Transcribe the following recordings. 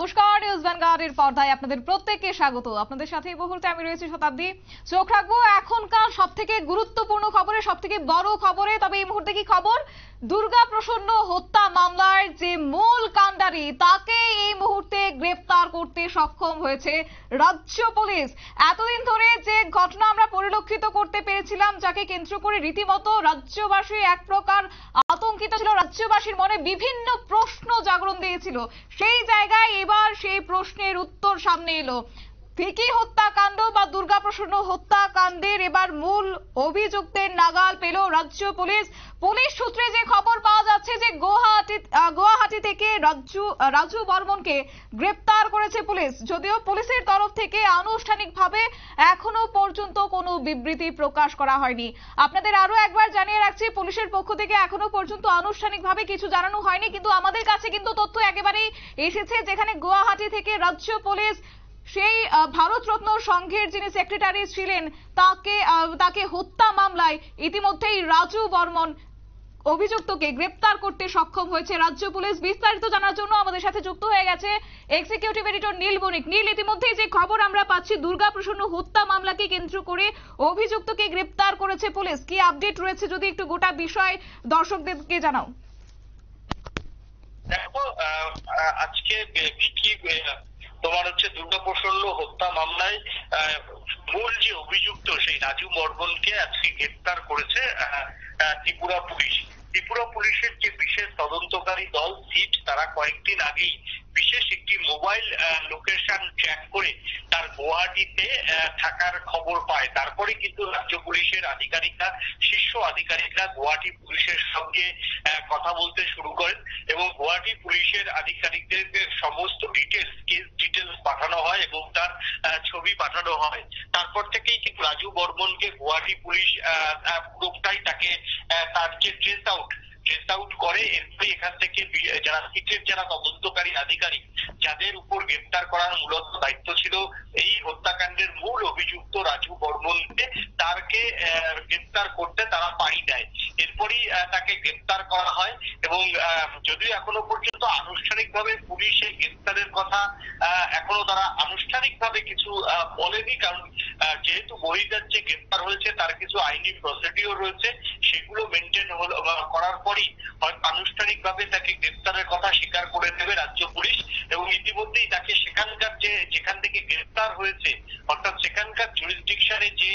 নমস্কার, নিউজ ভ্যানগার্ডের পর্দায় আপনাদের প্রত্যেককে স্বাগত। আপনাদের সাথে এই মুহূর্তে আমি রয়েছি শতাব্দী। চোখ রাখবো এখনকার সবথেকে গুরুত্বপূর্ণ খবরে, সবথেকে বড় খবরে। তবে এই মুহূর্তে কি খবর? দুর্গা প্রসন্ন হত্যা মামলার যে মূল কাণ্ডারি তাকে এই মুহূর্তে গ্রেফতার করতে সক্ষম হয়েছে রাজ্য পুলিশ। এতদিন ধরে যে ঘটনা আমরা পরিলক্ষিত করতে পেরেছিলাম, যাকে কেন্দ্র করে রীতিমতো রাজ্যবাসী এক প্রকার আতঙ্কিত ছিল, রাজ্যবাসীর মনে বিভিন্ন প্রশ্ন জাগরণ দিয়েছিল, সেই জায়গায় এবার সেই প্রশ্নের উত্তর সামনে এলো। ভিকি হত্যাকাণ্ড বা দুর্গা প্রসন্ন হত্যাকাণ্ডের এবার মূল অভিযুক্তের নাগাল পেল রাজ্য পুলিশ। পুলিশ সূত্রে যে খবর পাওয়া যাচ্ছে যে গুয়াহাটি থেকে রাজু বর্মনকে গ্রেপ্তার করেছে পুলিশ। যদিও পুলিশের তরফ থেকে আনুষ্ঠানিকভাবে এখনো পর্যন্ত কোনো বিবৃতি প্রকাশ করা হয়নি। আপনাদের আরো একবার জানিয়ে রাখছি, পুলিশের পক্ষ থেকে এখনো পর্যন্ত আনুষ্ঠানিকভাবে কিছু জানানো হয়নি, কিন্তু আমাদের কাছে কিন্তু তথ্য একেবারেই এসেছে, যেখানে গুয়াহাটি থেকে রাজ্য পুলিশ সেই ভারতরত্ন সংঘের যিনি সেক্রেটারি ছিলেন তাকে হত্যা মামলায় ইতিমধ্যেই রাজু বর্মন অভিযুক্তকে গ্রেপ্তার করতে সক্ষম হয়েছে রাজ্য পুলিশ। বিস্তারিত জানার জন্য আমাদের সাথে যুক্ত হয়ে গেছে এক্সিকিউটিভ এডিটর নীল বণিক। নীল, ইতিমধ্যেই যে খবর আমরা পাচ্ছি, দুর্গা প্রসন্ন হত্যা মামলাকে কেন্দ্র করে অভিযুক্তকে গ্রেপ্তার করেছে পুলিশ, কি আপডেট রয়েছে যদি একটু গোটা বিষয় দর্শকদেরকে জানাও। দেখো, আজকে তোমার হচ্ছে দুর্গা প্রসন্ন হত্যা মামলায় মূল যে অভিযুক্ত সেই রাজু বর্মনকে আজকে গ্রেপ্তার করেছে ত্রিপুরা পুলিশ। ত্রিপুরা পুলিশের যে বিশেষ তদন্তকারী দল সিট, তারা কয়েকদিন আগেই বিশেষ একটি মোবাইল লোকেশন ট্র্যাক করে তার গুয়াহাটিতে থাকার খবর পায়। তারপরে কিন্তু রাজ্য পুলিশের আধিকারিকরা, শীর্ষ আধিকারিকরা গুয়াহাটি পুলিশের সঙ্গে কথা বলতে শুরু করেন এবং গুয়াহাটি পুলিশের আধিকারিকদের সমস্ত ডিটেলস, কেস ডিটেলস পাঠানো হয় এবং তার ছবি পাঠানো হয়। তারপর থেকেই কিন্তু রাজু বর্মনকে গুয়াহাটি পুলিশ পুরোটাই তাকে তার যে ট্রেস আউট করে। এরপরে এখান থেকে যারা সিটের যারা তদন্তকারী আধিকারিক, যাদের উপর গ্রেপ্তার করার মূলত দায়িত্ব ছিল এই হত্যাকাণ্ডের মূল অভিযুক্ত রাজু বর্মনকে, তারকে গ্রেপ্তার করতে তারা পাড়ি দেয়। এরপরই তাকে গ্রেপ্তার করা হয় এবং যদিও এখনো পর্যন্ত আনুষ্ঠানিকভাবে পুলিশ এই গ্রেপ্তারের কথা এখনো তারা আনুষ্ঠানিকভাবে কিছু বলেনি, কারণ যেহেতু বহির্রাজ্যে গ্রেপ্তার হয়েছে তার কিছু আইনি প্রসিডিওর রয়েছে, সেগুলো মেনটেন করার পরই হয়তো আনুষ্ঠানিকভাবে তাকে গ্রেপ্তারের কথা স্বীকার করে দেবে রাজ্য পুলিশ। এবং ইতিমধ্যেই তাকে সেখানকার যেখান থেকে গ্রেপ্তার হয়েছে, অর্থাৎ সেখানকার জুরিসডিকশনে যে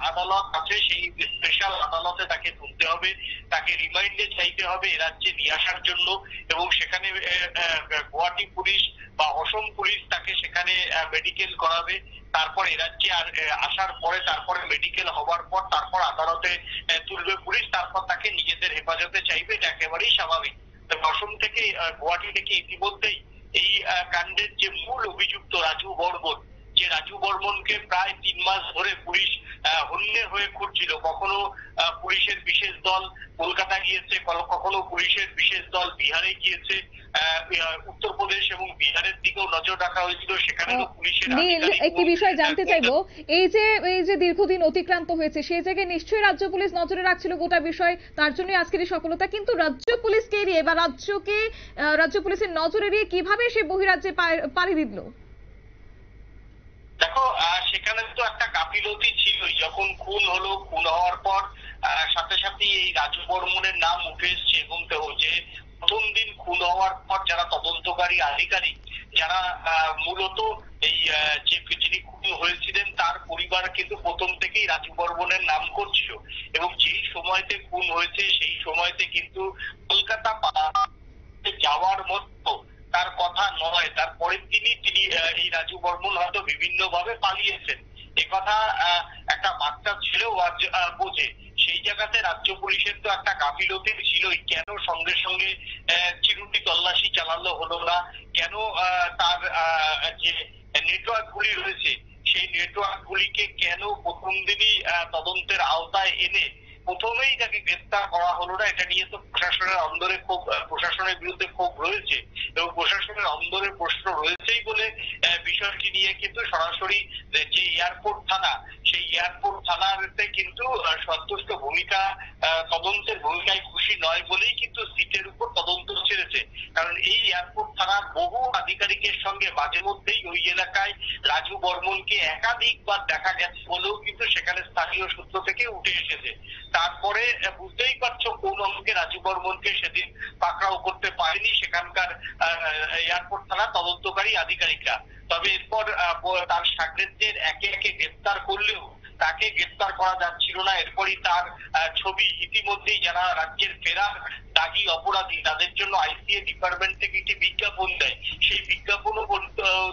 আদালত আছে সেই স্পেশাল আদালতে তাকে তুলতে হবে, তাকে রিমাইন্ডে চাইতে হবে এ রাজ্যে নিয়ে আসার জন্য। এবং সেখানে গুয়াহাটি পুলিশ বা অসম পুলিশ তাকে সেখানে মেডিকেল করাবে। তারপর এ রাজ্যে আসার পরে, তারপরে মেডিকেল হওয়ার পর তারপর আদালতে তুলবে পুলিশ, তারপর তাকে নিজেদের হেফাজতে চাইবে। এটা একেবারেই স্বাভাবিক। অসম থেকে, গুয়াহাটি থেকে ইতিমধ্যেই এই কাণ্ডের যে মূল অভিযুক্ত রাজু বর্মন, যে রাজু বর্মনকে প্রায় 3 মাস ধরে পুলিশ হন্যে হয়ে খুঁজছিল। কখনো পুলিশের বিশেষ দল কলকাতা গিয়েছে, কখনো পুলিশের বিশেষ দল বিহারে গিয়েছে, উত্তরপ্রদেশ এবং বিহারের দিকেও নজর রাখা হয়েছিল। সেখানেও পুলিশের একটি বিষয় জানতে চাইবো, এই যে দীর্ঘদিন অতিক্রান্ত হয়েছে, সেই জায়গায় নিশ্চয়ই রাজ্য পুলিশ নজরে রাখছিল গোটা বিষয়, তার জন্য আজকের এই সফলতা। কিন্তু রাজ্য পুলিশকে এড়িয়ে বা রাজ্য পুলিশের নজর এড়িয়ে কিভাবে সে বহিরাজ্যে পাড়ি দিল? দেখো, সেখানে তো একটা গাফিলতি ছিলই। যখন খুন হলো, খুন হওয়ার পর সাথে সাথে এই রাজু বর্মনের নাম উঠে এসছে এবং যে প্রথম দিন খুন হওয়ার পর যারা তদন্তকারী আধিকারিক, যারা মূলত এই যিনি খুন হয়েছিলেন তার পরিবার কিন্তু প্রথম থেকেই রাজু বর্মনের নাম করছিল। এবং যেই সময়তে খুন হয়েছে সেই সময়তে কিন্তু কলকাতা যাওয়ার মতো তার কথা নয়। তার পরের দিনই তিনি এই রাজু বর্মন হয়তো বিভিন্ন ভাবে পালিয়েছেন। একথা একটা বাচ্চা ছেলেও বোঝে। সেই জায়গাতে রাজ্য পুলিশের তো একটা গাফিলতি ছিলই। কেন সঙ্গে সঙ্গে চিরুনি তল্লাশি চালানো হলো না? কেন তার যে নেটওয়ার্ক গুলি রয়েছে সেই নেটওয়ার্ক গুলিকে কেন প্রথম দিনই তদন্তের আওতায় এনে প্রথমেই তাকে গ্রেপ্তার করা হলো না? এটা নিয়ে তো প্রশাসনের বিরুদ্ধে ক্ষোভ রয়েছে এবং প্রশাসনের অন্দরে প্রশ্ন রয়েছেই বলে বিষয়টি নিয়ে কিন্তু সরাসরি যে এয়ারপোর্ট থানা, সেই এয়ারপোর্ট থানাতে কিন্তু সন্তুষ্ট ভূমিকা, তদন্তের ভূমিকায় খুশি নয় বলেই কিন্তু সিটের উপর তদন্ত ছেড়েছে। কারণ এই এয়ারপোর্ট থানার বহু আধিকারিকের সঙ্গে মাঝে মধ্যেই ওই এলাকায় রাজু বর্মনকে একাধিকবার দেখা গেছে বলেও কিন্তু সেখানে স্থানীয় সূত্র থেকে উঠে এসেছে। তারপরে বুঝতেই পারছো কোন অঙ্কে রাজু বর্মনকে সেদিন পাকড়াও করতে পারেনি সেখানকার এয়ারপোর্ট থানা তদন্তকারী আধিকারিকরা। তবে এরপর তার সাগরেদদের একে একে গ্রেপ্তার করলেও তাকে গ্রেপ্তার করা যাচ্ছিল না। এরপরই তার ছবি ইতিমধ্যেই যারা রাজ্যের ফেরার দাগী অপরাধী তাদের জন্য আইসিএ ডিপার্টমেন্ট থেকে একটি বিজ্ঞাপন দেয়, সেই বিজ্ঞাপনও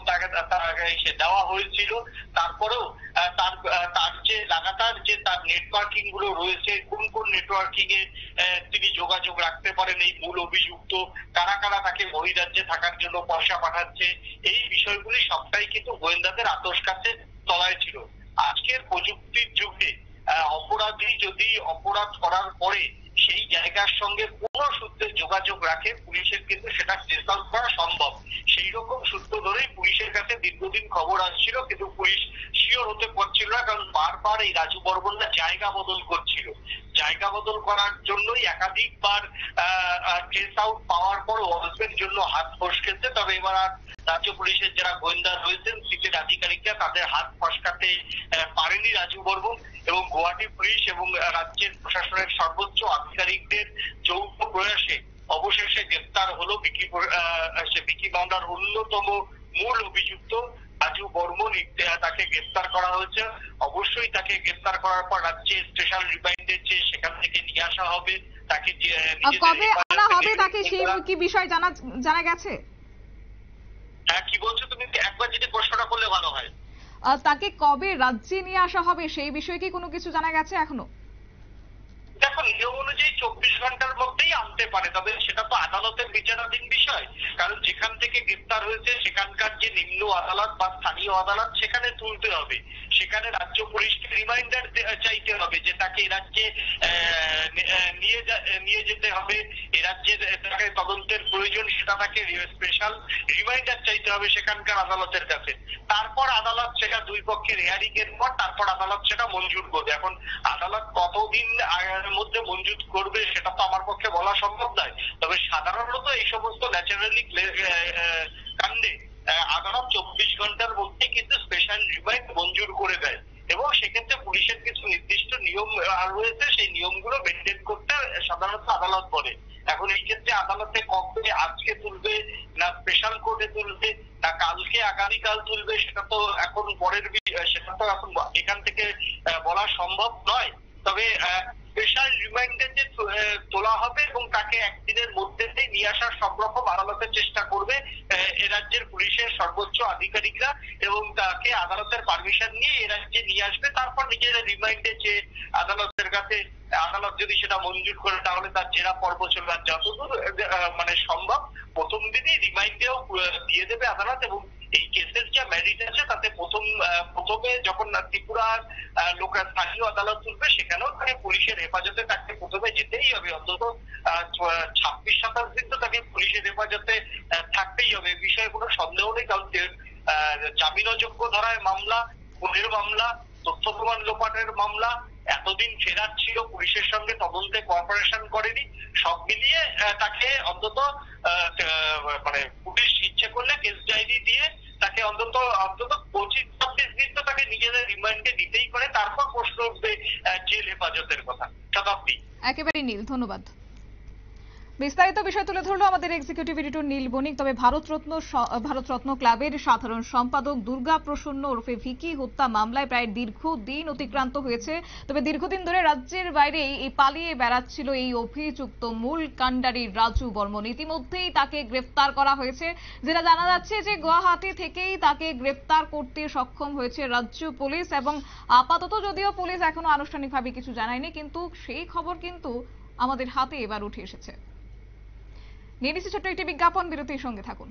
তাকে সে দেওয়া হয়েছিল। তারপরেও তার যে লাগাতার যে তার নেটওয়ার্কিং গুলো রয়েছে, কোন কোন নেটওয়ার্কিং এ তিনি যোগাযোগ রাখতে পারেন এই মূল অভিযুক্ত, কারা কারা তাকে বহিরাজ্যে থাকার জন্য পয়সা পাঠাচ্ছে, এই বিষয়গুলি সবটাই কিন্তু গোয়েন্দাদের আতস কাছে তলায় ছিল। আজকের প্রযুক্তির যুগে অপরাধী যদি অপরাধ করার পরে সেই জায়গার সঙ্গে কোনো সূত্রে যোগাযোগ রাখে, পুলিশের কিন্তু সেটা ট্রেস আউট করা সম্ভব। সেই রকম সূত্র ধরেই পুলিশের কাছে দীর্ঘদিন খবর আসছিল, কিন্তু পুলিশ শিওর হতে পারছিল না, কারণ বারবার এই রাজু বর্মনরা জায়গা বদল করছিল। জায়গা বদল করার জন্যই একাধিকবার ট্রেস আউট পাওয়ার পর অল্পের জন্য হাত ফসকেছে। তবে এবার আর রাজ্য পুলিশের যারা গোয়েন্দা রয়েছেন, সিটের আধিকারিকরা, তাদের হাত ফসকাতে পারেনি রাজু বর্মন। এবং গুয়াহাটি পুলিশ এবং রাজ্যের প্রশাসনের সর্বোচ্চ আধিকারিকদের যৌথ প্রয়াসে অবশেষে গ্রেপ্তার হলো বিকি মামলার অন্যতম মূল অভিযুক্ত রাজু বর্মন। তাকে গ্রেপ্তার করা হয়েছে। অবশ্যই তাকে গ্রেপ্তার করার পর রাজ্যে স্পেশাল রিমান্ডে চেয়ে সেখান থেকে নিয়ে আসা হবে। তাকে কবে আনা হবে তাকে, সেই কি বিষয় জানা গেছে? হ্যাঁ, কি বলছো তুমি? একবার যদি প্রশ্নটা করলে ভালো হয়। তাকে কবে রাজ্যে নিয়ে আসা হবে সেই বিষয়ে কি কোনো কিছু জানা গেছে এখনো? দেখো, নিয়ম অনুযায়ী 24 ঘন্টার মধ্যেই আনতে পারে, তবে সেটা তো আদালতের বিচারাধীন বিষয়। কারণ যেখান থেকে গ্রেপ্তার হয়েছে সেখানকার যে নিম্ন আদালত বা স্থানীয় আদালত, সেখানে তুলতে হবে। সেখানে রাজ্য পুলিশকে রিমাইন্ডার চাইতে হবে যে তাকে এ রাজ্যে নিয়ে যেতে হবে, এ রাজ্যের তাকে তদন্তের প্রয়োজন, সেটা তাকে স্পেশাল রিমাইন্ডার চাইতে হবে সেখানকার আদালতের কাছে। তারপর আদালত সেটা দুই পক্ষের হেয়ারিং এর পর তারপর আদালত সেটা মঞ্জুর করবে। এখন আদালত কতদিন মধ্যে মঞ্জুর করবে সেটা তো আমার পক্ষে বলা সম্ভব নয়। তবে সাধারণত এই সমস্ত ন্যাচারালি কাণ্ডে আদালত 24 ঘন্টার মধ্যে কিন্তু স্পেশাল রিমাইন্ড মঞ্জুর করে দেয়। এবং সেক্ষেত্রে পুলিশের কিছু নির্দিষ্ট নিয়ম রয়েছে, সেই নিয়মগুলো মেনটেন করতে সাধারণত আদালত বলে। এখন এই ক্ষেত্রে আদালতে কবে, আজকে তুলবে না স্পেশাল কোর্টে তুলবে না কালকে আগামীকাল তুলবে, সেটা তো এখন পরের সেটা তো এখন এখান থেকে বলা সম্ভব নয়। তবে স্পেশাল রিমাইন্ডে যে তোলা হবে এবং তাকে একদিনের মধ্যে নিয়ে আসার সব রকম আদালতের চেষ্টা করবে এ রাজ্যের পুলিশের সর্বোচ্চ আধিকারিকরা, এবং তাকে আদালতের পারমিশন নিয়ে এ রাজ্যে নিয়ে আসবে। তারপর নিজের রিমাইন্ডে যে আদালতের কাছে, আদালত যদি সেটা মঞ্জুর করে তাহলে তার জেরা পর্ব চলবে। আর যতদূর মানে সম্ভব প্রথম দিনই রিমাইন্ডেও দিয়ে দেবে আদালত। এবং এই কেসের যা ম্যারিট আছে তাতে প্রথমে যখন ত্রিপুরার স্থানীয় আদালত তুলবে সেখানেও তাকে পুলিশের হেফাজতে তাকে প্রথমে যেতেই হবে। অন্তত 26-27 দিন তো তাকে পুলিশের হেফাজতে থাকতেই হবে, এই বিষয়ে কোনো সন্দেহ নেই। কারণ জামিনযোগ্য ধারায় মামলা, খুনের মামলা, তথ্য প্রমাণ লোপাটের মামলা, এতদিন ফেরার ছিল, পুলিশের সঙ্গে তদন্তে কোঅপারেশন করেনি, সব মিলিয়ে তাকে অন্তত মানে পুলিশ ইচ্ছে করলে কেস ডায়েরি দিয়ে তাকে অন্তত 25-26 দিন তো তাকে নিজেদের রিমান্ডে দিতেই পারে। তারপর প্রশ্ন উঠবে জেল হেফাজতের কথা। শতাব্দী। একেবারে নীল, ধন্যবাদ। বিস্তারিত বিষয় তুলে ধরলো আমাদের এক্সিকিউটিভ এডিটর নীল বণিক। তবে ভারতরত্ন ক্লাবের সাধারণ সম্পাদক দুর্গা প্রসন্ন ওরফে ভিকি হত্যা মামলায় প্রায় দীর্ঘদিন অতিক্রান্ত হয়েছে। তবে দীর্ঘদিন ধরে রাজ্যের বাইরে এই পালিয়ে বেড়াচ্ছিল এই অভিযুক্ত মূল কাণ্ডারি রাজু বর্মন। ইতিমধ্যেই তাকে গ্রেফতার করা হয়েছে। যেটা জানা যাচ্ছে যে গুয়াহাটি থেকেই তাকে গ্রেফতার করতে সক্ষম হয়েছে রাজ্য পুলিশ। এবং আপাতত যদিও পুলিশ এখনো আনুষ্ঠানিকভাবে কিছু জানায়নি, কিন্তু সেই খবর কিন্তু আমাদের হাতে এবার উঠে এসেছে। নিয়ে নিচ্ছি ছোট্ট একটি বিজ্ঞাপন, বিরতির সঙ্গে থাকুন।